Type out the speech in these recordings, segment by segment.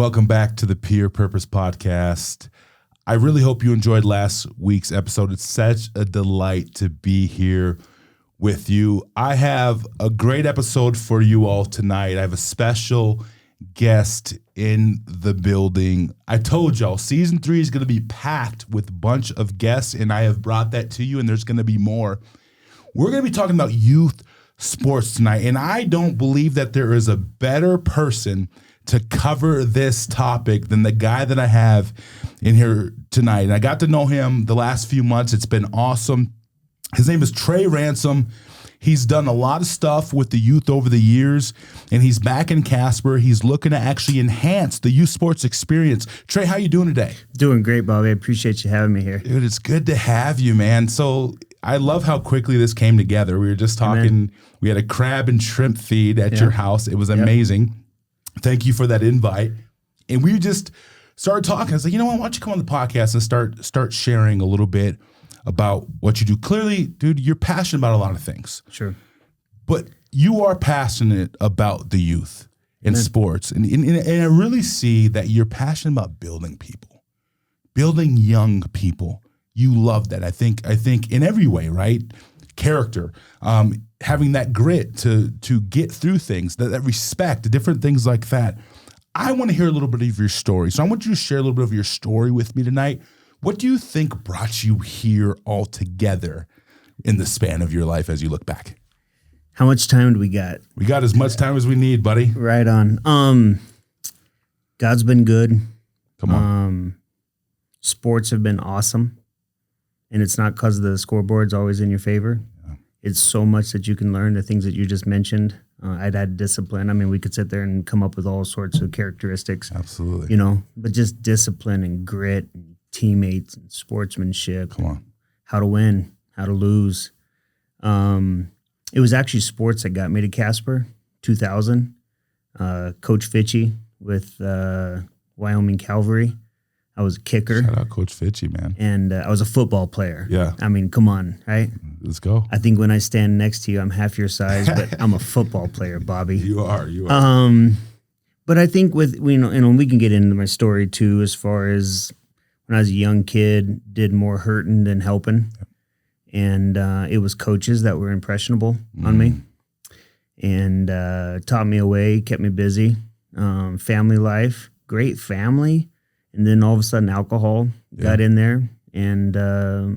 Welcome back to the Peer Purpose Podcast. I really hope you enjoyed last week's episode. It's such a delight to be here with you. I have a great episode for you all tonight. I have a special guest in the building. I told y'all season 3 is going to be packed with a bunch of guests, and I have brought that to you, and there's going to be more. We're going to be talking about youth sports tonight, and I don't believe that there is a better person to cover this topic than the guy that I have in here tonight. And I got to know him the last few months. It's been awesome. His name is Trey Ransom. He's done a lot of stuff with the youth over the years, and he's back in Casper. He's looking to actually enhance the youth sports experience. Trey, how you doing today? Doing great, Bobby. I appreciate you having me here. Dude, it's good to have you, man. So I love how quickly this came together. We were just talking. Amen. We had a crab and shrimp feed at your house. It was amazing. Thank you for that invite. And we just started talking. I was like, you know what? Why don't you come on the podcast and start sharing a little bit about what you do? Clearly, dude, you're passionate about a lot of things. Sure. But you are passionate about the youth and sports. And I really see that you're passionate about building people, building young people. You love that. I think in every way, right? Character, having that grit to get through things, that respect, different things like that. I want to hear a little bit of your story. So I want you to share a little bit of your story with me tonight. What do you think brought you here all together in the span of your life as you look back? How much time do we got? We got as much time as we need, buddy. Right on. God's been good. Come on. Sports have been awesome. And it's not because the scoreboard's always in your favor. Yeah. It's so much that you can learn, the things that you just mentioned. I'd had discipline. I mean, we could sit there and come up with all sorts of characteristics. Absolutely. But just discipline and grit and teammates and sportsmanship. Come on. How to win, how to lose. It was actually sports that got me to Casper, 2000. Coach Fitchie with Wyoming Calvary. I was a kicker. Shout out Coach Fitchie, man. And I was a football player. Yeah. I mean, come on, right? Let's go. I think when I stand next to you, I'm half your size, but I'm a football player, Bobby. You are. But I think with, and we can get into my story too, as far as when I was a young kid, did more hurting than helping. Yep. And it was coaches that were impressionable on me and taught me a way, kept me busy. Family life, great family. And then all of a sudden alcohol got in there, and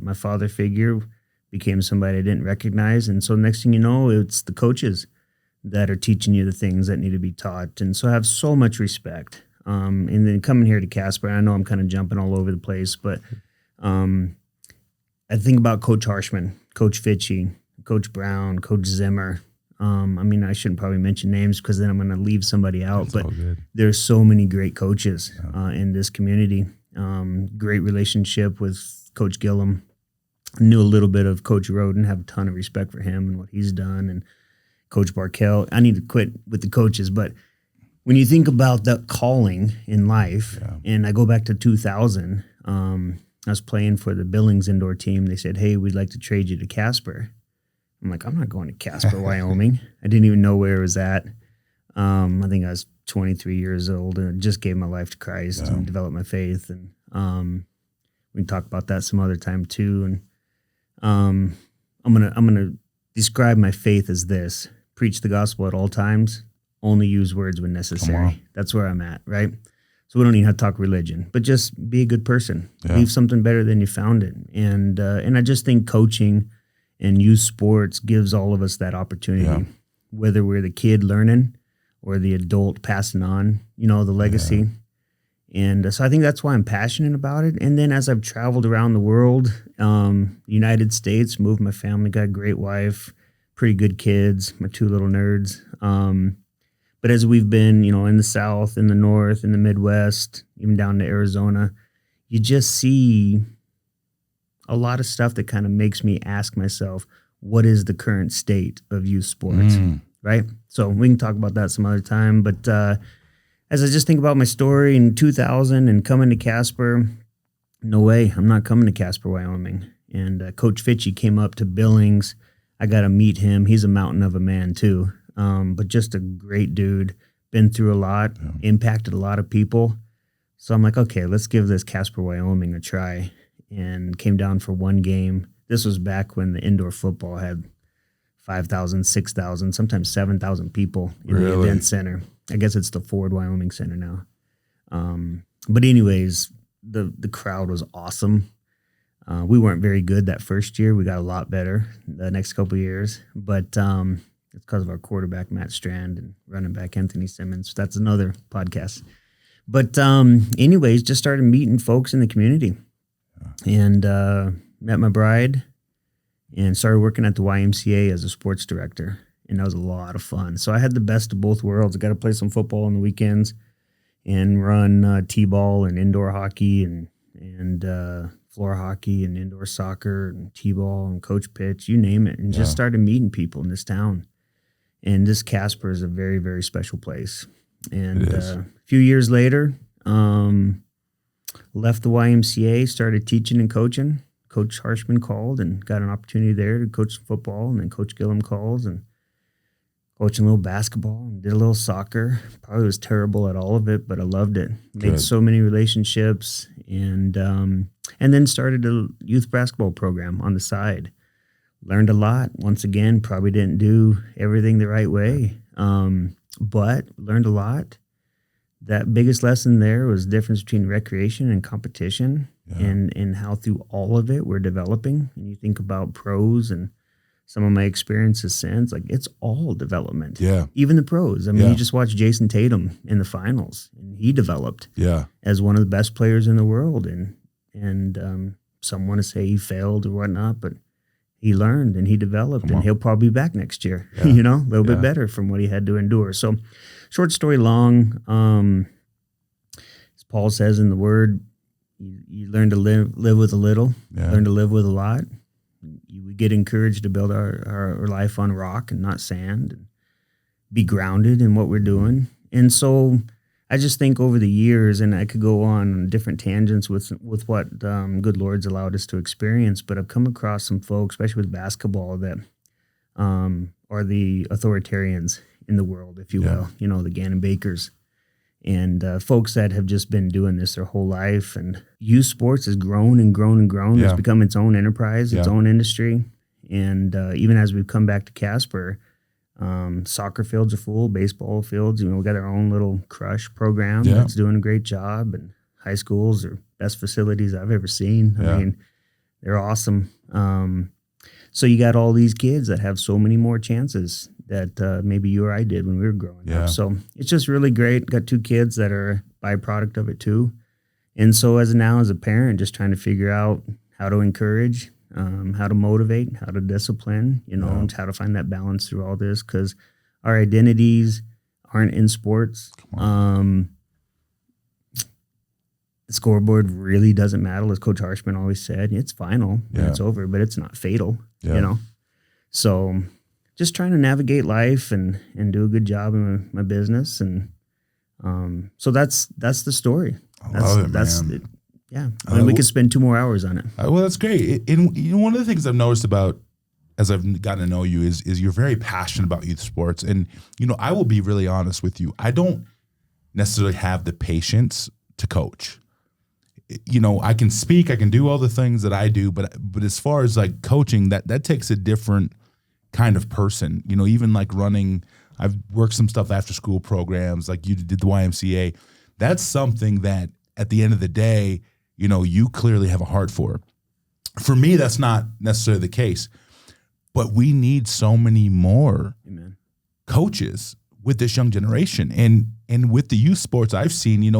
my father figure became somebody I didn't recognize. And so next thing you know, it's the coaches that are teaching you the things that need to be taught. And so I have so much respect. And then coming here to Casper, I know I'm kind of jumping all over the place, but I think about Coach Harshman, Coach Fitchie, Coach Brown, Coach Zimmer. I shouldn't probably mention names because then I'm going to leave somebody out. That's but there's so many great coaches in this community. Great relationship with Coach Gillum. Knew a little bit of Coach Roden, have a ton of respect for him and what he's done. And Coach Barkell. I need to quit with the coaches, but when you think about that calling in life, and I go back to 2000, I was playing for the Billings indoor team. They said, hey, we'd like to trade you to Casper. I'm like, I'm not going to Casper, Wyoming. I didn't even know where it was at. I think I was 23 years old and I just gave my life to Christ and developed my faith. And we can talk about that some other time too. And I'm gonna describe my faith as this: preach the gospel at all times, only use words when necessary. That's where I'm at, right? So we don't even have to talk religion, but just be a good person. Leave something better than you found it. And I just think coaching and youth sports gives all of us that opportunity, whether we're the kid learning or the adult passing on, the legacy. And so I think that's why I'm passionate about it. And then as I've traveled around the world, United States, moved my family, got a great wife, pretty good kids, my 2 little nerds. But as we've been, in the South, in the North, in the Midwest, even down to Arizona, you just see a lot of stuff that kind of makes me ask myself, what is the current state of youth sports, right? So we can talk about that some other time. But as I just think about my story in 2000 and coming to Casper, no way, I'm not coming to Casper, Wyoming. And Coach Fitchie came up to Billings. I got to meet him. He's a mountain of a man too, but just a great dude. been through a lot, impacted a lot of people. So I'm like, okay, let's give this Casper, Wyoming a try. And came down for one game. This was back when the indoor football had 5,000, 6,000, sometimes 7,000 people in the event center. I guess it's the Ford Wyoming Center now. But anyways, the crowd was awesome. We weren't very good that first year. We got a lot better the next couple of years. But it's because of our quarterback, Matt Strand, and running back, Anthony Simmons. That's another podcast. But anyways, just started meeting folks in the community. And met my bride and started working at the YMCA as a sports director. And that was a lot of fun. So I had the best of both worlds. I got to play some football on the weekends and run t-ball and indoor hockey and floor hockey and indoor soccer and t-ball and coach pitch, you name it. And just started meeting people in this town. And this Casper is a very, very special place. And a few years later, left the YMCA, started teaching and coaching. Coach Harshman called and got an opportunity there to coach some football. And then Coach Gillum calls and coaching a little basketball and did a little soccer. Probably was terrible at all of it, but I loved it. Made so many relationships and then started a youth basketball program on the side. Learned a lot. Once again, probably didn't do everything the right way, but learned a lot. That biggest lesson there was the difference between recreation and competition and how through all of it we're developing. And you think about pros and some of my experiences since, like it's all development. Yeah. Even the pros. I mean, you just watch Jason Tatum in the finals and he developed as one of the best players in the world. And some want to say he failed or whatnot, but he learned and he developed and he'll probably be back next year, a little bit better from what he had to endure. So short story long, as Paul says in the word, you learn to live with a little, learn to live with a lot. We get encouraged to build our life on rock and not sand and be grounded in what we're doing. And so I just think over the years, and I could go on different tangents with what good Lord's allowed us to experience, but I've come across some folks, especially with basketball, that are the authoritarians in the world, if you will, the Gannon Bakers, and folks that have just been doing this their whole life. And youth sports has grown and grown and grown. It's become its own enterprise, its own industry. And even as we've come back to Casper, soccer fields are full, baseball fields. We got our own little crush program that's doing a great job. And high schools are best facilities I've ever seen. I mean, they're awesome. So you got all these kids that have so many more chances that maybe you or I did when we were growing up. So it's just really great. Got 2 kids that are a byproduct of it too. And so as a parent, just trying to figure out how to encourage, how to motivate, how to discipline, and how to find that balance through all this, because our identities aren't in sports. The scoreboard really doesn't matter, as Coach Harshman always said. It's final when it's over, but it's not fatal, So just trying to navigate life and do a good job in my business. And so that's the story. I love it, man. I mean, we could spend 2 more hours on it. Well, that's great. And one of the things I've noticed about as I've gotten to know you is you're very passionate about youth sports. And, I will be really honest with you. I don't necessarily have the patience to coach. I can speak, I can do all the things that I do, but as far as like coaching, that takes a different kind of person. Even like running, I've worked some stuff after school programs, like you did the YMCA. That's something that at the end of the day, you clearly have a heart for. For me, that's not necessarily the case, but we need so many more coaches with this young generation. And with the youth sports I've seen,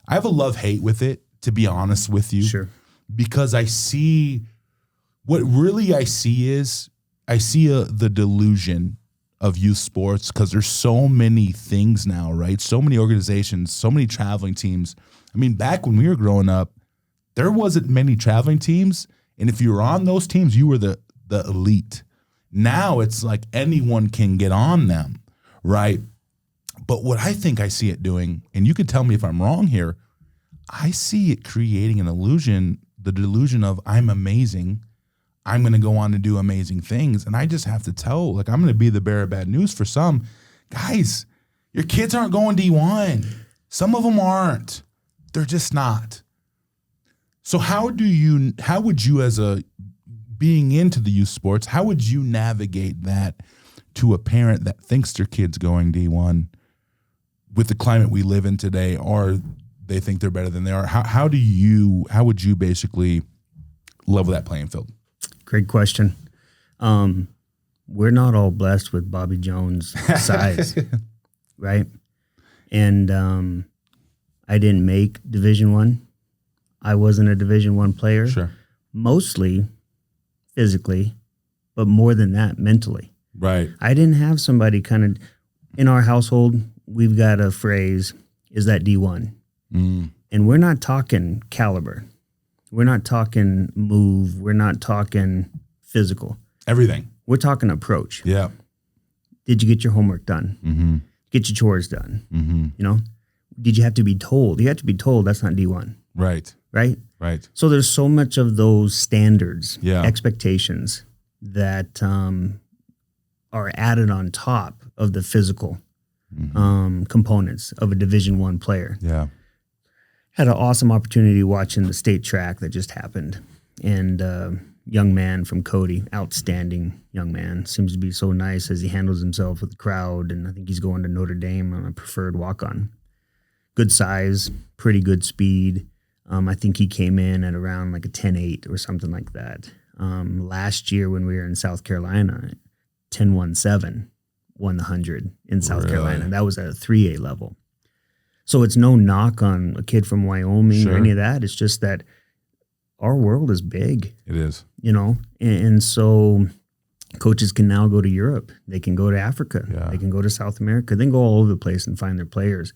I have a love-hate with it, to be honest with you. Sure. Because I see the delusion of youth sports, because there's so many things now, right? So many organizations, so many traveling teams. I mean, back when we were growing up, there wasn't many traveling teams, and if you were on those teams, you were the elite. Now it's like anyone can get on them, right? But what I think I see it doing, and you could tell me if I'm wrong here, I see it creating an illusion, the delusion of I'm amazing, I'm going to go on to do amazing things. And I just have to tell, I'm going to be the bearer of bad news for some. Guys, Your kids aren't going D1. Some of them aren't. They're just not. So how would you as a being into the youth sports, how would you navigate that to a parent that thinks their kid's going D1 with the climate we live in today, or they think they're better than they are? How would you basically level that playing field? Great question. We're not all blessed with Bobby Jones size, right? And I didn't make Division I wasn't a Division I player. Sure. Mostly physically, but more than that, mentally. Right. I didn't have somebody kind of, in our household, we've got a phrase, is that D1? And we're not talking caliber. We're not talking move. We're not talking physical. Everything. We're talking approach. Yeah. Did you get your homework done? Mm-hmm. Get your chores done? Mm-hmm. You know? Did you have to be told? You have to be told that's not D1. Right. Right? Right. So there's so much of those standards, Yeah. expectations that are added on top of the physical components of a Division I player. Yeah. Had an awesome opportunity watching the state track that just happened. And young man from Cody, outstanding young man, seems to be so nice as he handles himself with the crowd. And I think he's going to Notre Dame on a preferred walk-on. Good size, pretty good speed. I think he came in at around like a 10.8 or something like that. Last year when we were in South Carolina, 10.17 won the 100 in South Carolina. That was at a 3A level. So it's no knock on a kid from Wyoming or any of that. It's just that our world is big. It is. You know, and so coaches can now go to Europe. They can go to Africa. Yeah. They can go to South America. They can go all over the place and find their players.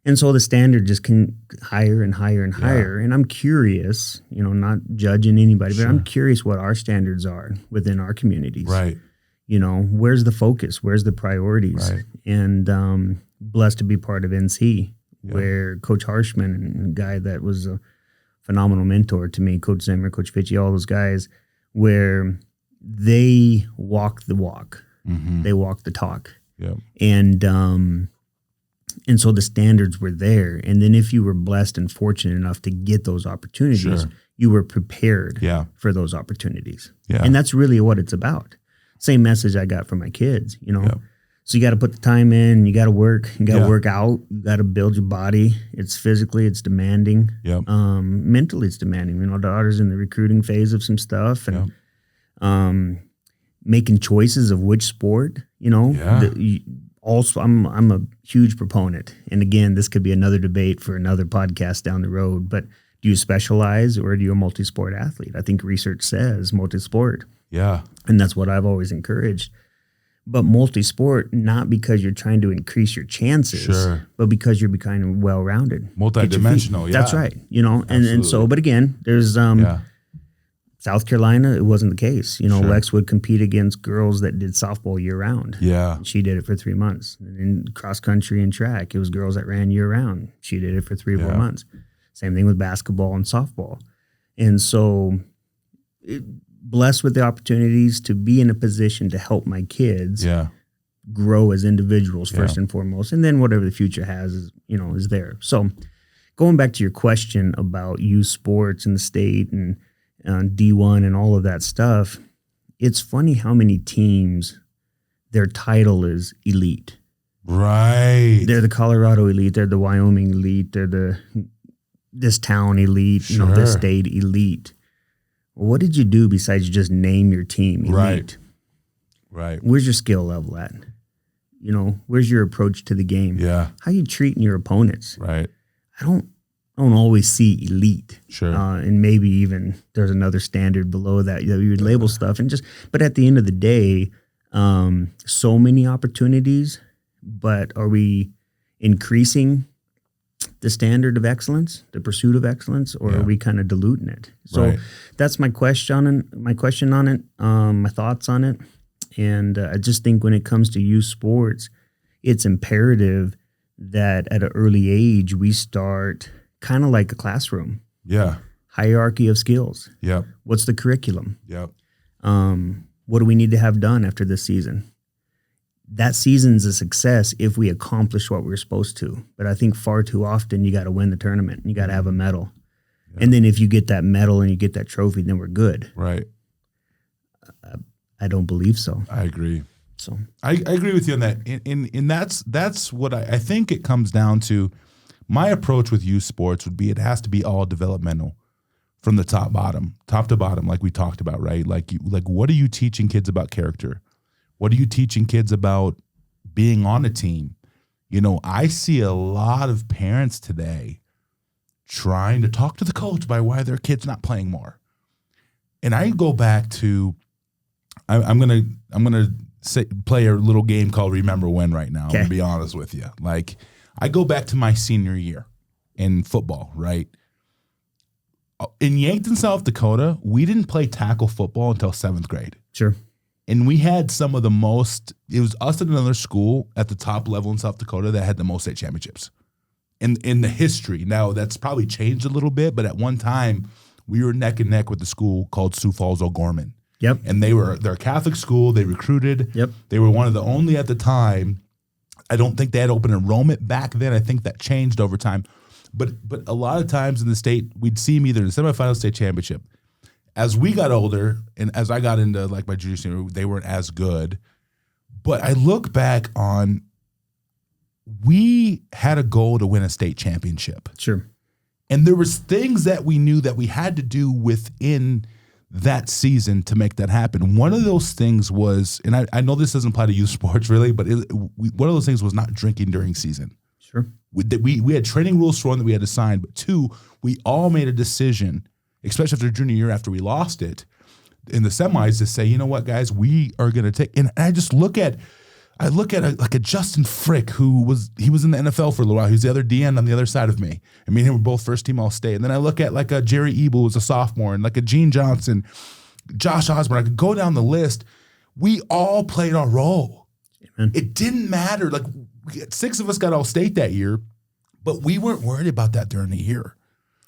And so the standard just can higher and higher and higher. And I'm curious, you know, not judging anybody, but I'm curious what our standards are within our communities. Right. You know, where's the focus? Where's the priorities? Right. And blessed to be part of NC, where Coach Harshman, a guy that was a phenomenal mentor to me, Coach Zimmer, Coach Fitchy, all those guys, where they walk the walk. Mm-hmm. They walk the talk. Yeah. And so the standards were there. And then if you were blessed and fortunate enough to get those opportunities, you were prepared for those opportunities. Yeah. And that's really what it's about. Same message I got from my kids, you know. So you got to put the time in, you got to work, you got to work out, you got to build your body. It's physically, it's demanding. Mentally, it's demanding. You know, daughter's in the recruiting phase of some stuff and making choices of which sport, you know. Also, I'm a huge proponent. And again, this could be another debate for another podcast down the road, but do you specialize or do you a multi-sport athlete? I think research says multi-sport. Yeah. And that's what I've always encouraged. But multi-sport, not because you're trying to increase your chances, but because you're becoming well-rounded. Multidimensional, That's right. You know, and so, but again, there's South Carolina, it wasn't the case. You know, Lex would compete against girls that did softball year-round. Yeah. She did it for 3 months. And in cross-country and track, it was girls that ran year-round. She did it for 3 or 4 months. Same thing with basketball and softball. And so blessed with the opportunities to be in a position to help my kids grow as individuals first and foremost. And then whatever the future has, is, you know, is there. So going back to your question about youth sports in the state and D1 and all of that stuff, it's funny how many teams, their title is elite. Right. They're the Colorado elite. They're the Wyoming elite. They're this town elite, you know, this state elite. What did you do besides just name your team elite? Right. Where's your skill level at? You know, where's your approach to the game? Yeah. How you treating your opponents? Right. I don't always see elite. And maybe even there's another standard below that you would label stuff and just, but at the end of the day, so many opportunities, but are we increasing the standard of excellence, the pursuit of excellence, or are we kind of diluting it? So that's my question on it, my thoughts on it. And I just think when it comes to youth sports, it's imperative that at an early age, we start kind of like a classroom. Yeah. Hierarchy of skills. Yep. What's the curriculum? Yep. What do we need to have done after this season? that season's a success if we accomplish what we're supposed to. But I think far too often you got to win the tournament. You got to have a medal. Yeah. And then if you get that medal and you get that trophy, then we're good. Right. I don't believe so. I agree. So I agree with you on that. And that's what I think it comes down to. My approach with youth sports would be it has to be all developmental from the top to bottom, like we talked about, right? Like what are you teaching kids about character? What are you teaching kids about being on a team? You know, I see a lot of parents today trying to talk to the coach about why their kid's not playing more. And I go back to, I'm gonna play a little game called Remember When right now. Okay. I'm gonna be honest with you. Like, I go back to my senior year in football, right? In Yankton, South Dakota, we didn't play tackle football until 7th grade. Sure. And we had some of the most, it was us and another school at the top level in South Dakota that had the most state championships in the history. Now, that's probably changed a little bit, but at one time, we were neck and neck with the school called Sioux Falls O'Gorman. Yep. And they're a Catholic school. They recruited. Yep. They were one of the only at the time. I don't think they had open enrollment back then. I think that changed over time. But a lot of times in the state, we'd see them either in the semifinal state championship. As we got older, and as I got into like my junior senior, they weren't as good. But I look back on, we had a goal to win a state championship. Sure. And there was things that we knew that we had to do within that season to make that happen. One of those things was, and I know this doesn't apply to youth sports really, but one of those things was not drinking during season. Sure. We had training rules for one that we had to sign, but two, we all made a decision, especially after junior year after we lost it in the semis, to say, you know what, guys, we are going to take. And I just look at like a Justin Frick who was in the NFL for a little while. He was the other DN on the other side of me. I mean, him were both first team All-State. And then I look at like a Jerry Ebel who was a sophomore, and like a Gene Johnson, Josh Osborne. I could go down the list. We all played our role. Amen. It didn't matter. Like, 6 of us got All-State that year, but we weren't worried about that during the year.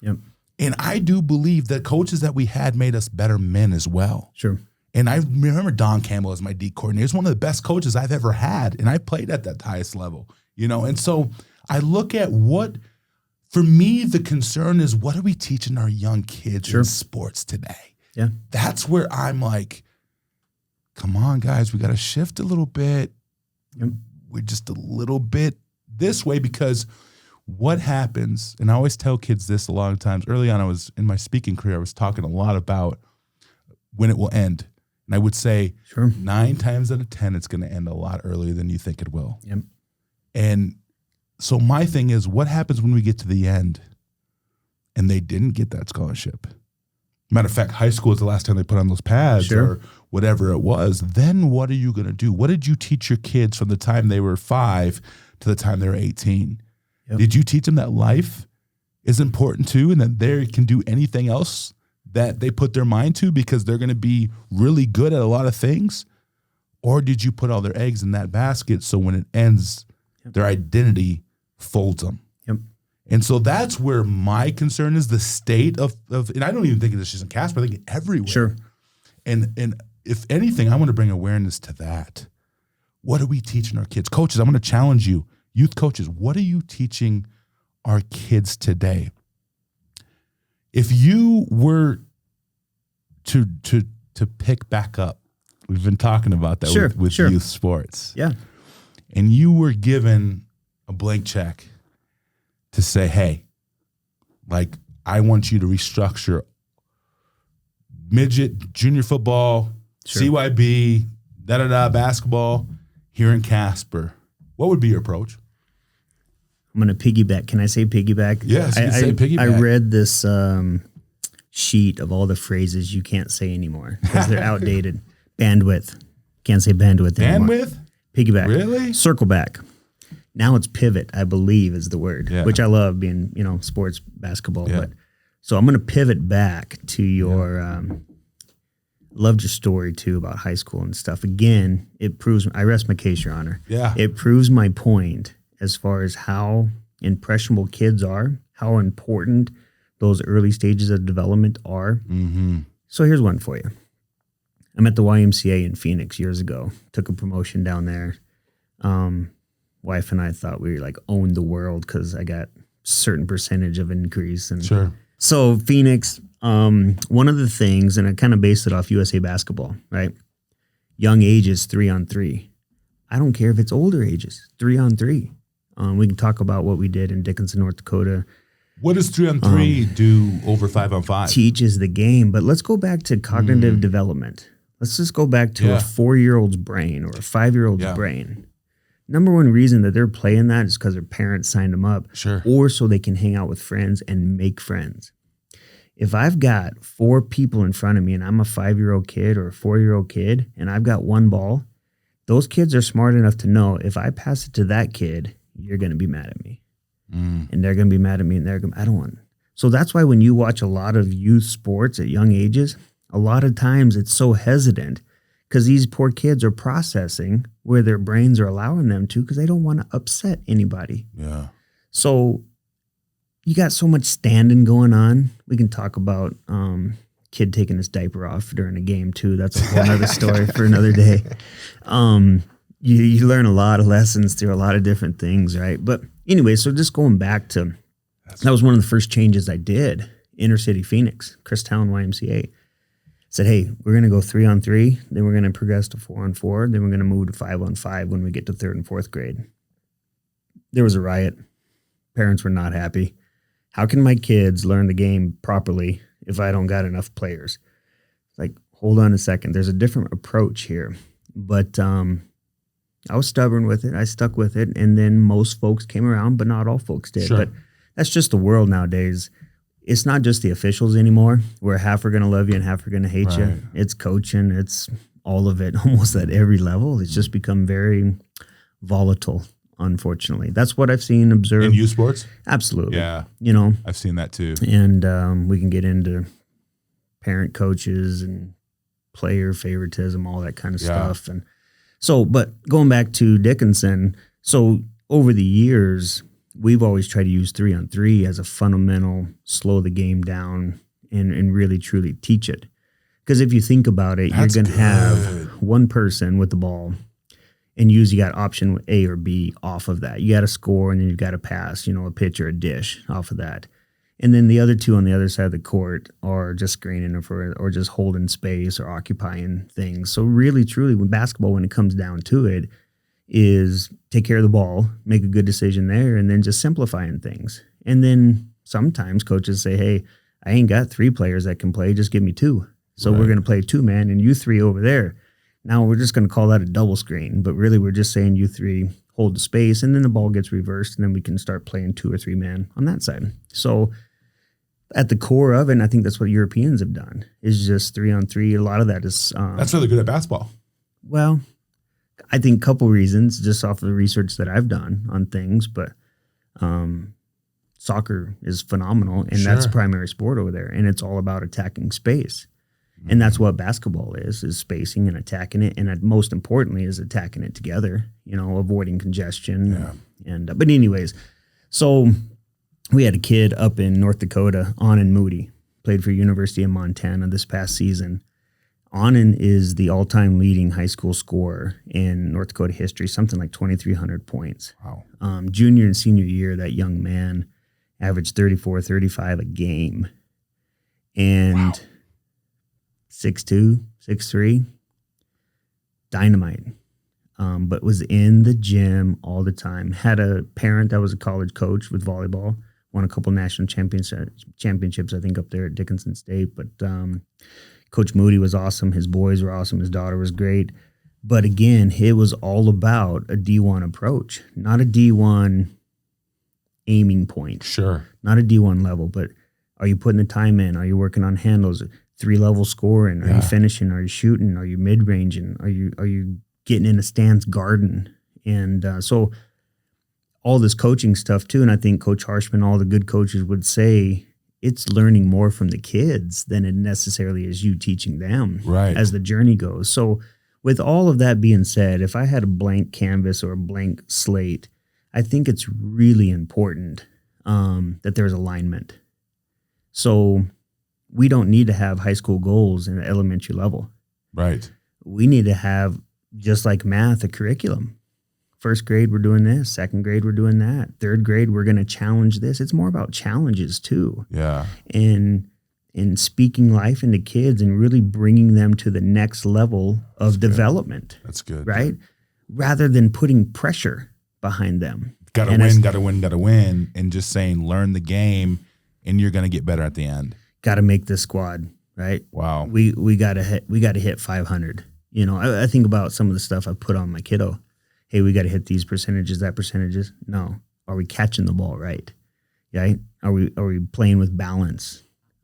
Yep. And I do believe that coaches that we had made us better men as well. Sure. And I remember Don Campbell as my D coordinator. He's one of the best coaches I've ever had, and I played at that highest level, you know. And so I look at for me, the concern is, what are we teaching our young kids in sports today? Yeah. That's where I'm like, come on, guys, we got to shift a little bit. Yep. We're just a little bit this way, because what happens, and I always tell kids this a lot of times. Early on, I was in my speaking career, I was talking a lot about when it will end. And I would say 9 times out of 10, it's going to end a lot earlier than you think it will. Yep. And so my thing is, what happens when we get to the end and they didn't get that scholarship? Matter of fact, high school is the last time they put on those pads or whatever it was. Then what are you going to do? What did you teach your kids from the time they were 5 to the time they were 18? Yep. Did you teach them that life is important too, and that they can do anything else that they put their mind to because they're going to be really good at a lot of things? Or did you put all their eggs in that basket so when it ends, their identity folds them? Yep. And so that's where my concern is, the state of and I don't even think it's just in Casper, I think everywhere. Sure. And if anything, I want to bring awareness to that. What are we teaching our kids? Coaches, I'm going to challenge you. Youth coaches, what are you teaching our kids today? If you were to pick back up, we've been talking about that with youth sports. Yeah. And you were given a blank check to say, hey, like, I want you to restructure midget, junior football, CYB, basketball here in Casper. What would be your approach? I'm going to piggyback. Can I say piggyback? Yes, you can say piggyback. I read this sheet of all the phrases you can't say anymore because they're outdated. Bandwidth. Can't say bandwidth anymore. Bandwidth? Piggyback. Really? Circle back. Now it's pivot, I believe is the word, which I love being, sports, basketball. Yeah. But so I'm going to pivot back to your, loved your story too about high school and stuff. Again, it proves, I rest my case, Your Honor. Yeah. It proves my point as far as how impressionable kids are, how important those early stages of development are. Mm-hmm. So here's one for you. I'm at the YMCA in Phoenix years ago, took a promotion down there. Wife and I thought we like owned the world because I got certain percentage of increase. And Sure. so Phoenix, one of the things, and I kind of based it off USA basketball, right? Young ages, 3-on-3. I don't care if it's older ages, 3-on-3. We can talk about what we did in Dickinson, North Dakota. What does 3-on-3 do over 5-on-5? Teaches the game, but let's go back to cognitive development. Let's just go back to a 4-year-old's brain or a 5-year-old's brain. Number one reason that they're playing that is because their parents signed them up. Sure. Or so they can hang out with friends and make friends. If I've got 4 people in front of me and I'm a 5-year-old kid or a 4-year-old kid and I've got one ball, those kids are smart enough to know if I pass it to that kid, you're going to be mad at me. And they're going to be mad at me and I don't want it. So that's why when you watch a lot of youth sports at young ages, a lot of times it's so hesitant because these poor kids are processing where their brains are allowing them to because they don't want to upset anybody. Yeah. So you got so much standing going on. We can talk about kid taking his diaper off during a game too. That's a whole other story for another day. You learn a lot of lessons through a lot of different things, right? But anyway, so just going back to, that was one of the first changes I did, inner city Phoenix, Christown YMCA. Said, hey, we're going to go 3-on-3, then we're going to progress to 4-on-4, then we're going to move to 5-on-5 when we get to 3rd and 4th grade. There was a riot. Parents were not happy. How can my kids learn the game properly if I don't got enough players? Like, hold on a second. There's a different approach here. But I was stubborn with it. I stuck with it. And then most folks came around, but not all folks did. Sure. But that's just the world nowadays. It's not just the officials anymore, where half are going to love you and half are going to hate you. It's coaching. It's all of it, almost at every level. It's just become very volatile, unfortunately. That's what I've seen, observed. In youth sports? Absolutely. Yeah. You know. I've seen that too. And we can get into parent coaches and player favoritism, all that kind of stuff. And so, but going back to Dickinson, so over the years, we've always tried to use 3-on-3 as a fundamental, slow the game down and really truly teach it. Because if you think about it, you're going to have one person with the ball and you got option A or B off of that. You got to score and then you've got to pass, a pitch or a dish off of that. And then the other two on the other side of the court are just screening or just holding space or occupying things. So really, truly, when basketball, when it comes down to it, is take care of the ball, make a good decision there, and then just simplifying things. And then sometimes coaches say, hey, I ain't got 3 players that can play, just give me 2. So we're going to play 2-man and you 3 over there. Now we're just going to call that a double screen, but really we're just saying you 3 hold the space and then the ball gets reversed and then we can start playing 2 or 3-man on that side. So at the core of it, and I think that's what Europeans have done, is just 3-on-3. A lot of that is... that's really good at basketball. Well, I think a couple reasons just off of the research that I've done on things, but soccer is phenomenal and that's a primary sport over there. And it's all about attacking space. And that's what basketball is spacing and attacking it. And most importantly is attacking it together, avoiding congestion. Yeah. But anyways, so we had a kid up in North Dakota, Anand Moody, played for University of Montana this past season. Anand is the all-time leading high school scorer in North Dakota history, something like 2,300 points. Wow. Junior and senior year, that young man averaged 34, 35 a game. And 6'2", 6'3", dynamite. But was in the gym all the time. Had a parent that was a college coach with volleyball. Won a couple national championships, I think, up there at Dickinson State. But Coach Moody was awesome. His boys were awesome. His daughter was great. But again, it was all about a D1 approach, not a D1 aiming point. Sure. Not a D1 level, but are you putting the time in? Are you working on handles? 3-level scoring? Are you finishing? Are you shooting? Are you mid-ranging? Are you getting in a stance guarding? And so all this coaching stuff too, and I think Coach Harshman, all the good coaches would say it's learning more from the kids than it necessarily is you teaching them as the journey goes. So with all of that being said, if I had a blank canvas or a blank slate, I think it's really important that there's alignment. So we don't need to have high school goals in the elementary level. Right. We need to have, just like math, a curriculum. First grade, we're doing this. Second grade, we're doing that. Third grade, we're going to challenge this. It's more about challenges too. Yeah. And speaking life into kids and really bringing them to the next level of development. That's good. Right? Rather than putting pressure behind them. Gotta win, and just saying, learn the game, and you're going to get better at the end. Got to make this squad, right? Wow. We got to hit 500. You know, I think about some of the stuff I put on my kiddo. Hey, we got to hit these percentages, that percentages. No. Are we catching the ball right? Right? Are we playing with balance?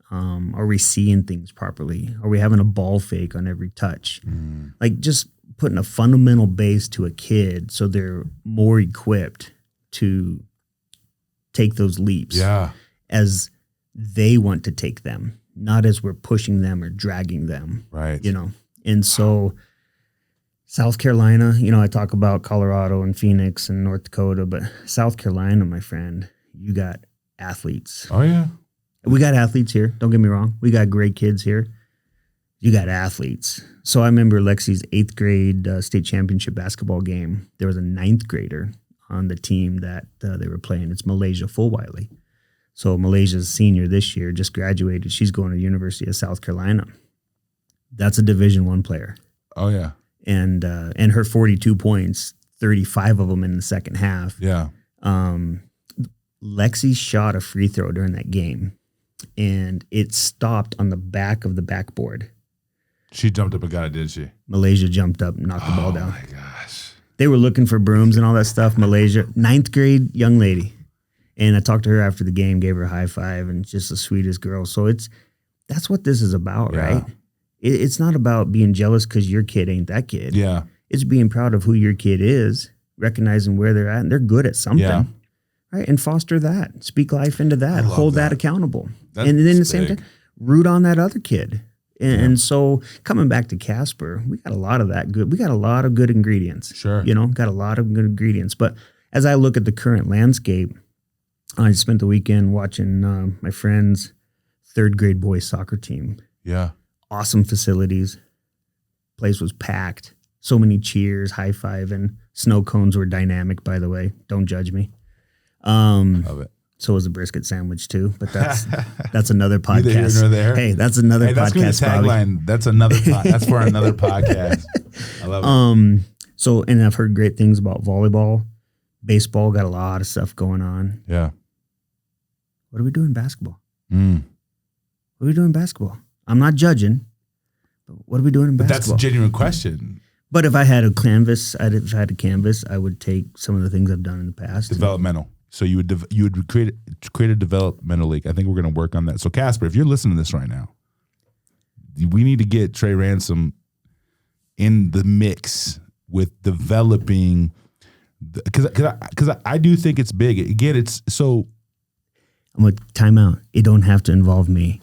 Are we seeing things properly? Are we having a ball fake on every touch? Like just putting a fundamental base to a kid so they're more equipped to take those leaps as they want to take them, not as we're pushing them or dragging them. Right. You know, and so South Carolina, you know, I talk about Colorado and Phoenix and North Dakota, but South Carolina, my friend, you got athletes. Oh, yeah. We got athletes here. Don't get me wrong. We got great kids here. You got athletes. So I remember Lexi's 8th grade state championship basketball game. There was a 9th grader on the team that they were playing. It's Malaysia Fulwiley. So Malaysia's senior this year, just graduated. She's going to the University of South Carolina. That's a Division I player. Oh, yeah. And her 42 points, 35 of them in the second half. Yeah. Lexi shot a free throw during that game, and it stopped on the back of the backboard. She jumped up and got it, did she? Malaysia jumped up and knocked the ball down. Oh, my gosh. They were looking for brooms and all that stuff. Malaysia, 9th grade young lady. And I talked to her after the game, gave her a high five, and just the sweetest girl. So that's what this is about, right? It's not about being jealous because your kid ain't that kid. Yeah. It's being proud of who your kid is, recognizing where they're at, and they're good at something. Yeah. Right? And foster that. Speak life into that. Hold that accountable. That's and then at the same big. time, root on that other kid. And so coming back to Casper, we got a lot of that good. We got a lot of good ingredients. Sure. You know, got a lot of good ingredients. But as I look at the current landscape, I spent the weekend watching my friend's 3rd grade boys soccer team. Yeah. Awesome facilities. Place was packed. So many cheers, high five, and snow cones were dynamic, by the way. Don't judge me. Love it. So was the brisket sandwich too, but that's another podcast. Neither here nor there. Hey, that's another that's podcast. Tagline. That's another. That's for another podcast. I love it. So, and I've heard great things about volleyball, baseball. Got a lot of stuff going on. Yeah. What are we doing in basketball? What are we doing in basketball? I'm not judging. But what are we doing in basketball? That's a genuine question. But if I had a canvas, I would take some of the things I've done in the past. Developmental. So you would create a developmental league. I think we're going to work on that. So Casper, if you're listening to this right now, we need to get Trey Ransom in the mix with developing, because I do think it's big. Again, it's so. I'm going to time out. It don't have to involve me,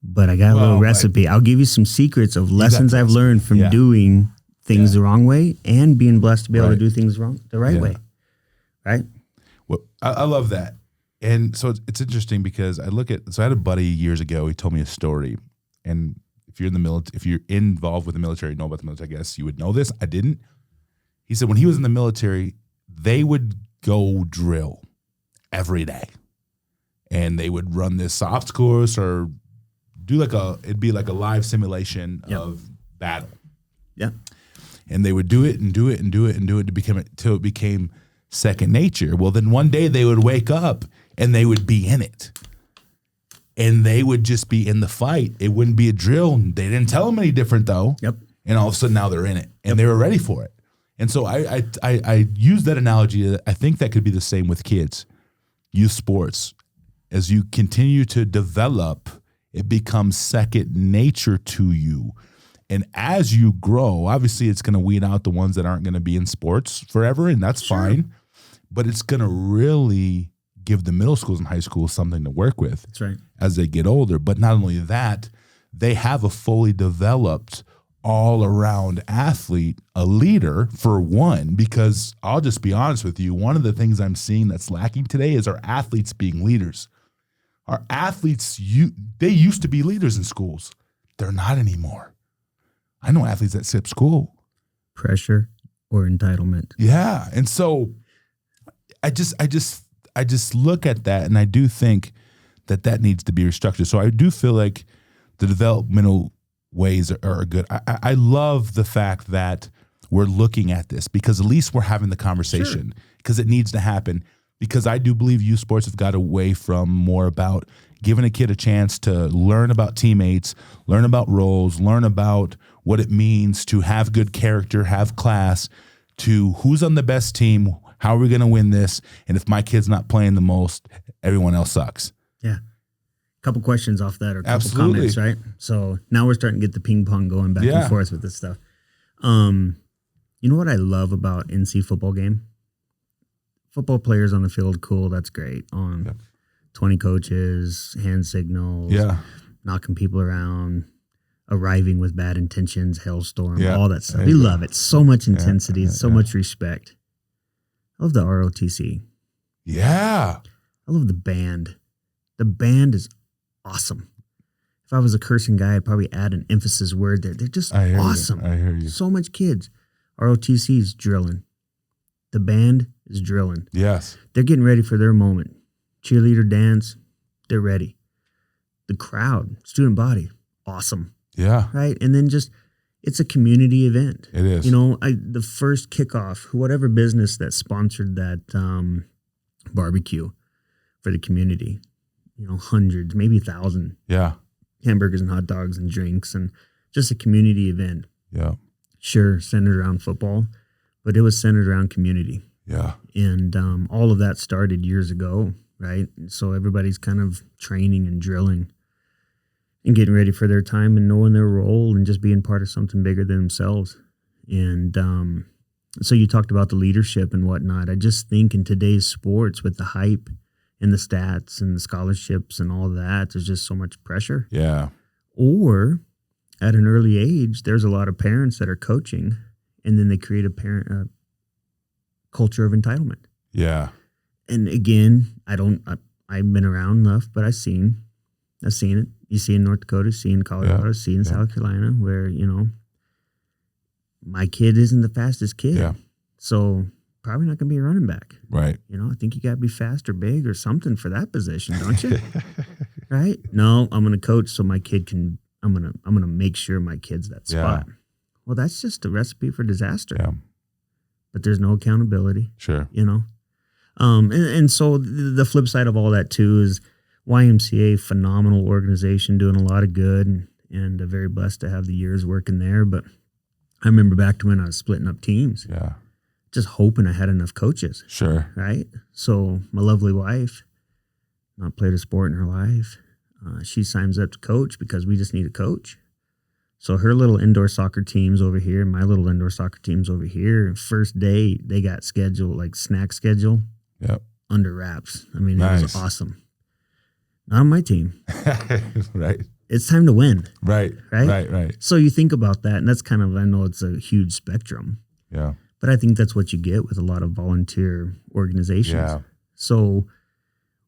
but I got a little recipe. I'll give you some secrets of lessons I've learned from doing things the wrong way and being blessed to be able to do things the right way. Right. Well, I love that. And so it's interesting because I had a buddy years ago, he told me a story. And if you're in the military, if you're involved with the military, know about the military, I guess you would know this. I didn't. He said when he was in the military, they would go drill every day. And they would run this soft course or do it'd be like a live simulation of battle. Yeah. And they would do it and do it and do it and do it till it became second nature. Well, then one day they would wake up and they would be in it. And they would just be in the fight. It wouldn't be a drill. They didn't tell them any different though. Yep. And all of a sudden now they're in it and they were ready for it. And so I use that analogy. I think that could be the same with kids, youth sports. As you continue to develop, it becomes second nature to you. And as you grow, obviously it's going to weed out the ones that aren't going to be in sports forever, and that's fine. But it's going to really give the middle schools and high schools something to work with. That's right. As they get older. But not only that, they have a fully developed all-around athlete, a leader for one, because I'll just be honest with you, one of the things I'm seeing that's lacking today is our athletes being leaders. Our athletes, they used to be leaders in schools. They're not anymore. I know athletes that skip school. Pressure, or entitlement. Yeah. And so I just look at that, and I do think that needs to be restructured. So I do feel like the developmental ways are good. I love the fact that we're looking at this, because at least we're having the conversation, because it needs to happen. Because I do believe youth sports have got away from more about giving a kid a chance to learn about teammates, learn about roles, learn about what it means to have good character, have class, to who's on the best team, how are we going to win this, and if my kid's not playing the most, everyone else sucks. Yeah. A couple questions off that, or a couple comments, right? So now we're starting to get the ping pong going back and forth with this stuff. You know what I love about NC football game? Football players on the field, cool, that's great. 20 coaches, hand signals, knocking people around, arriving with bad intentions, hailstorm, all that stuff. We love it. So much intensity, so much respect. I love the ROTC. Yeah. I love the band. The band is awesome. If I was a cursing guy, I'd probably add an emphasis word there. They're just awesome. I hear you. So much kids. ROTC is drilling. The band is drilling. Yes. They're getting ready for their moment. Cheerleader dance, they're ready. The crowd, student body, awesome. Yeah. Right? And then just, it's a community event. It is. You know, the first kickoff, whatever business that sponsored that barbecue for the community, you know, hundreds, maybe 1,000. Yeah. Hamburgers and hot dogs and drinks, and just a community event. Yeah. Sure, centered around football, but it was centered around community. Yeah. And all of that started years ago, right? So everybody's kind of training and drilling and getting ready for their time and knowing their role and just being part of something bigger than themselves. And so you talked about the leadership and whatnot. I just think in today's sports, with the hype and the stats and the scholarships and all that, there's just so much pressure. Yeah. Or at an early age, there's a lot of parents that are coaching, and then they create a culture of entitlement. Yeah. And again, I've been around enough, but I've seen it. You see in North Dakota, see in Colorado, see in South Carolina, where, you know, my kid isn't the fastest kid. Yeah. So probably not going to be a running back. Right. You know, I think you got to be fast or big or something for that position, don't you? Right? No, I'm going to coach so my kid can, I'm going to make sure my kid's that spot. Well, that's just a recipe for disaster. Yeah. But there's no accountability. Sure. You know? And so the flip side of all that too is YMCA, phenomenal organization, doing a lot of good, and very blessed to have the years working there. But I remember back to when I was splitting up teams. Yeah. Just hoping I had enough coaches. Sure. Right? So my lovely wife, not played a sport in her life, she signs up to coach because we just need a coach. So her little indoor soccer team's over here, my little indoor soccer team's over here. First day, they got scheduled, like snack schedule, under wraps. I mean, It was awesome. Not on my team. Right. It's time to win. Right. So you think about that, and that's kind of, I know it's a huge spectrum. Yeah. But I think that's what you get with a lot of volunteer organizations. Yeah. So,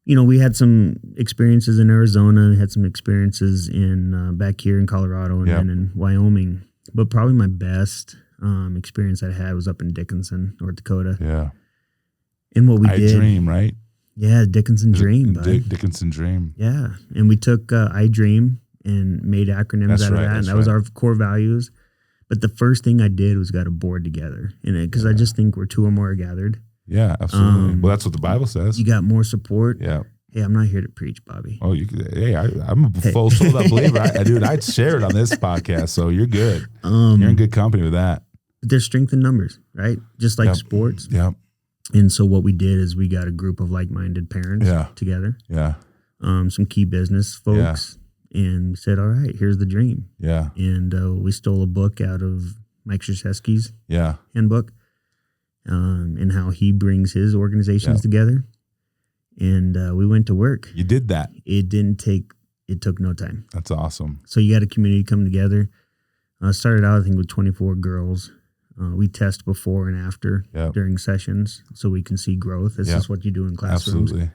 you know, we had some experiences in Arizona, we had some experiences in back here in Colorado, and then in Wyoming. But probably my best experience I had was up in Dickinson, North Dakota. Yeah. And what we did. iDream, right? Yeah, Dickinson Dream. Dickinson Dream. Yeah. And we took iDream and made acronyms out of that. And that was our core values. But the first thing I did was got a board together. Because I just think where two or more are gathered. Yeah, absolutely. Well, that's what the Bible says. You got more support. Yeah. Hey, I'm not here to preach, Bobby. Oh, I'm a full sold out believer. I'd share it on this podcast, so you're good. You're in good company with that. But there's strength in numbers, right? Just like sports. Yeah. And so what we did is we got a group of like-minded parents together. Yeah. Some key business folks. And we said, all right, here's the dream. Yeah. And we stole a book out of Mike Krzyzewski's handbook, and how he brings his organizations together. And we went to work. You did that. It took no time. That's awesome. So you got a community come together. Started out, I think, with 24 girls. We test before and after during sessions so we can see growth. This is what you do in classrooms. Absolutely.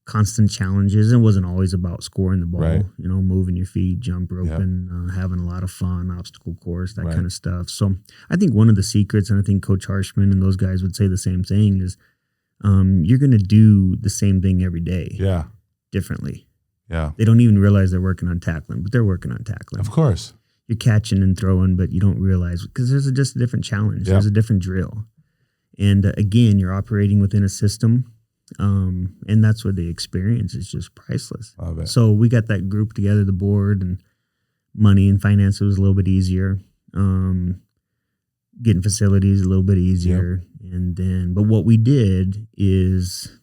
constant challenges. It wasn't always about scoring the ball, Right. moving your feet, jump roping, having a lot of fun, obstacle course, that kind of stuff. So I think one of the secrets, and I think Coach Harshman and those guys would say the same thing, is you're going to do the same thing every day. Yeah. Differently. Yeah. They don't even realize they're working on tackling, but they're working on tackling. Of course. You're catching and throwing, but you don't realize because there's just a different challenge. There's a different drill. And again, you're operating within a system. And that's where the experience is just priceless. Love it. So we got that group together, the board, and money and finance was a little bit easier. Getting facilities a little bit easier. But what we did is,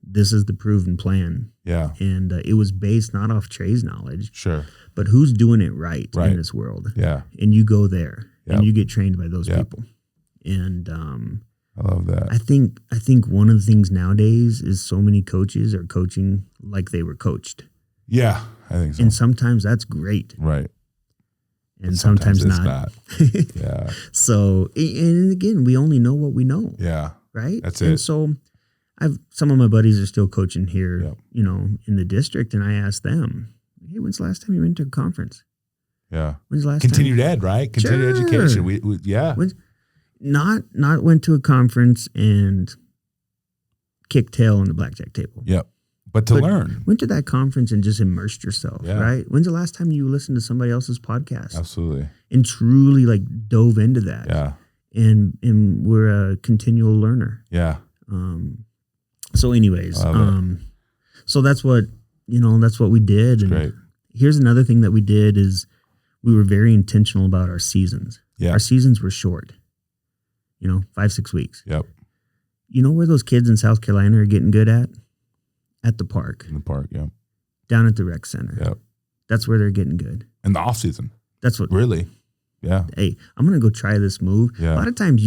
this is the proven plan. Yeah. And it was based not off Trey's knowledge, Sure. but who's doing it right in this world. Yeah. And you go there and you get trained by those people. And I love that. I think one of the things nowadays is so many coaches are coaching like they were coached. Yeah, I think so. And sometimes that's great. Right. And sometimes it's not. Yeah. So, and again, we only know what we know. Yeah. Right? That's and it. So some of my buddies are still coaching here, in the district, and I asked them, hey, when's the last time you went to a conference? Yeah. When's the last Continued time? ed, right? Continued education. We Not went to a conference and kicked tail on the blackjack table. Yep. But learn. Went to that conference and just immersed yourself, right? When's the last time you listened to somebody else's podcast? Absolutely. And truly dove into that. Yeah. And we're a continual learner. Yeah. So anyways, so that's what we did. And great. Here's another thing that we did is we were very intentional about our seasons. Yeah. Our seasons were short. 5-6 weeks. Yep. You know where those kids in South Carolina are getting good at? At the park. In the park, yeah. Down at the rec center. Yep. That's where they're getting good. In the off season. That's what. Really? Yeah. Hey, I'm going to go try this move. Yeah. A lot of times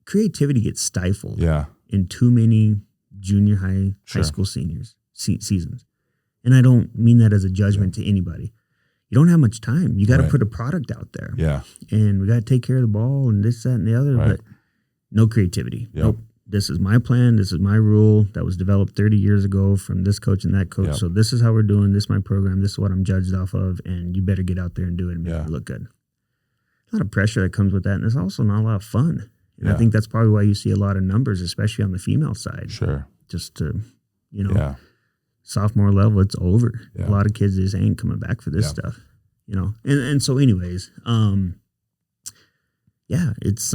creativity gets stifled. Yeah. In too many junior high school seniors seasons. And I don't mean that as a judgment to anybody. You don't have much time. You got to put a product out there. Yeah. And we got to take care of the ball and this, that, and the other, but no creativity. Yep. Nope. This is my plan. This is my rule that was developed 30 years ago from this coach and that coach. Yep. So this is how we're doing. This is my program. This is what I'm judged off of. And you better get out there and do it and make it look good. A lot of pressure that comes with that. And there's also not a lot of fun. And I think that's probably why you see a lot of numbers, especially on the female side. Sure. Just to, sophomore level, it's over. Yeah. A lot of kids just ain't coming back for this stuff, And so anyways, it's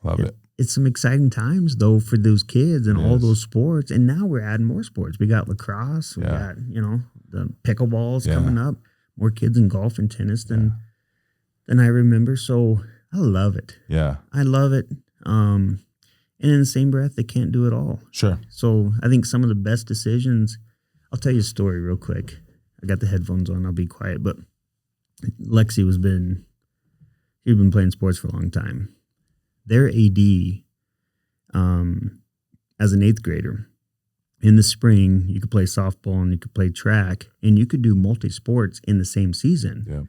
Love it. It's some exciting times though for those kids and all those sports. And now we're adding more sports. We got lacrosse, we got, the pickleball's coming up, more kids in golf and tennis than I remember. So I love it. Yeah. I love it. And in the same breath, they can't do it all. Sure. So I think some of the best decisions, I'll tell you a story real quick. I got the headphones on. I'll be quiet. But Lexi he'd been playing sports for a long time. Their AD, as an 8th grader, in the spring, you could play softball and you could play track and you could do multi-sports in the same season. Yeah.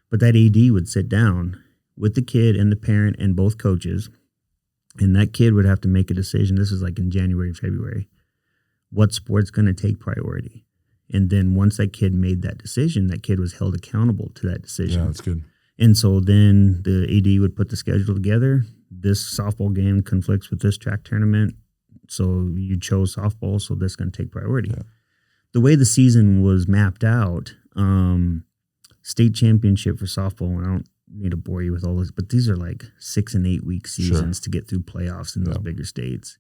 But that AD would sit down with the kid and the parent and both coaches, and that kid would have to make a decision. This is like in January, February. What sport's going to take priority? And then once that kid made that decision, that kid was held accountable to that decision. Yeah, that's good. And so then the AD would put the schedule together. This softball game conflicts with this track tournament. So you chose softball, so this is going to take priority. Yeah. The way the season was mapped out, state championship for softball, and I don't need to bore you with all this, but these are like 6 and 8 week seasons to get through playoffs in those bigger states.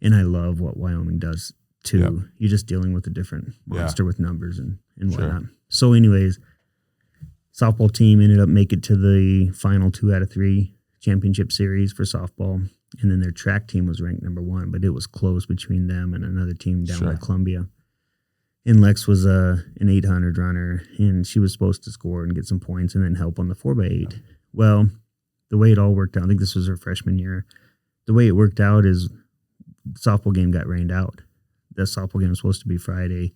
And I love what Wyoming does too. Yep. You're just dealing with a different monster with numbers and whatnot. So anyways, softball team ended up making it to the final 2 out of 3 championship series for softball. And then their track team was ranked number 1, but it was close between them and another team down by Columbia. And Lex was an 800 runner, and she was supposed to score and get some points and then help on the 4x8. Yeah. Well, the way it all worked out, I think this was her freshman year, the way it worked out is the softball game got rained out. The softball game was supposed to be Friday,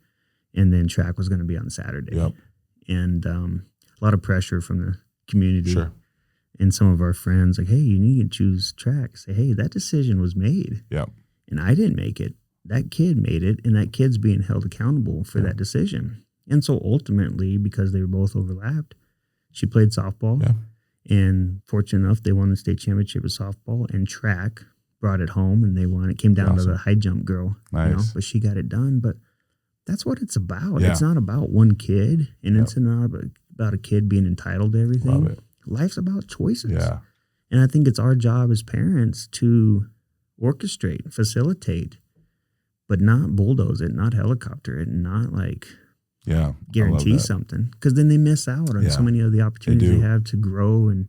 and then track was going to be on Saturday. Yep. And a lot of pressure from the community. Sure. And some of our friends like, hey, you need to choose track. Say, hey, that decision was made. Yep. And I didn't make it. that kid made it, and that kid's being held accountable for that decision. And so ultimately, because they were both overlapped, she played softball. Yeah. And fortunate enough, they won the state championship with softball, and track brought it home, and they won. It came down to the high jump girl, Nice. but she got it done. But that's what it's about. Yeah. It's not about one kid, and it's not about a kid being entitled to everything. Love it. Life's about choices. Yeah. And I think it's our job as parents to orchestrate, facilitate, but not bulldoze it, not helicopter it, and not guarantee something, because then they miss out on so many of the opportunities they have to grow and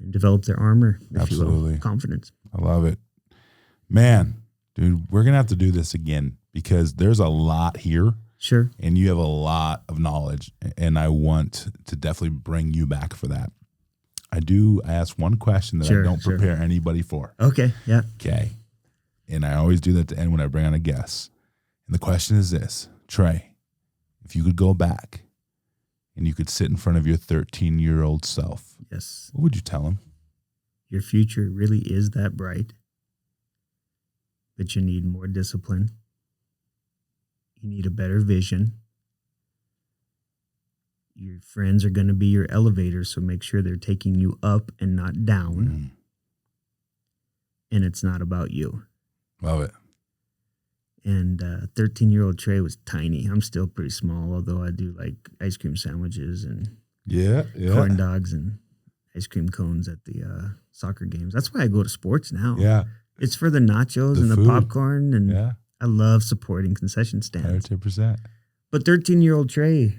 develop their armor, if you will, confidence. I love it. Man, dude, we're going to have to do this again because there's a lot here. Sure. And you have a lot of knowledge, and I want to definitely bring you back for that. I ask one question that I don't prepare anybody for. Okay, yeah. Okay. And I always do that at the end when I bring on a guest. And the question is this, Trey, if you could go back and you could sit in front of your 13-year-old self, yes, what would you tell him? Your future really is that bright, but you need more discipline. You need a better vision. Your friends are going to be your elevators, so make sure they're taking you up and not down. And it's not about you. Love it. And 13-year-old Trey was tiny. I'm still pretty small, although I do like ice cream sandwiches and corn dogs and ice cream cones at the soccer games. That's why I go to sports now. Yeah. It's for the nachos and the popcorn, and I love supporting concession stands. 100%. But 13-year-old Trey,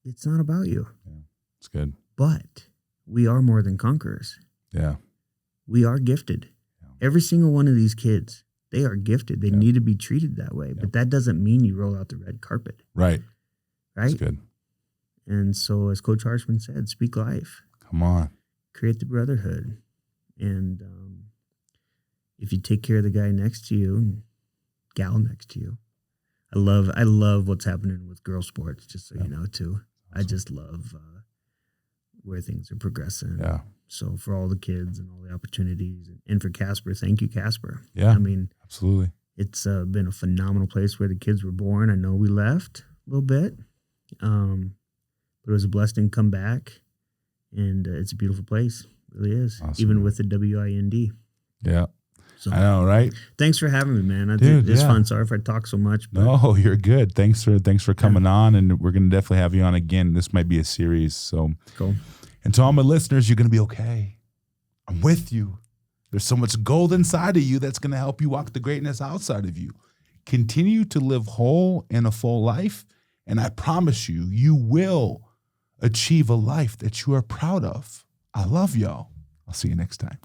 it's not about you. Yeah, it's good. But we are more than conquerors. Yeah. We are gifted. Yeah. Every single one of these kids, they are gifted. They need to be treated that way. Yeah. But that doesn't mean you roll out the red carpet. Right. Right? That's good. And so, as Coach Harshman said, speak life. Come on. Create the brotherhood. And if you take care of the guy next to you and gal next to you, I love what's happening with girl sports, just so you know, too. Awesome. I just love where things are progressing. Yeah. So for all the kids and all the opportunities, and for Casper, thank you, Casper. Yeah. I mean, absolutely. It's been a phenomenal place where the kids were born. I know we left a little bit, but it was a blessing to come back, and it's a beautiful place. It really is, awesome, even with the WIND. Yeah. So, I know, right? Thanks for having me, man. It's fun. Sorry if I talk so much. But. No, you're good. Thanks for coming on, and we're going to definitely have you on again. This might be a series. So cool. And to all my listeners, you're going to be okay. I'm with you. There's so much gold inside of you that's going to help you walk the greatness outside of you. Continue to live whole and a full life, and I promise you, you will achieve a life that you are proud of. I love y'all. I'll see you next time.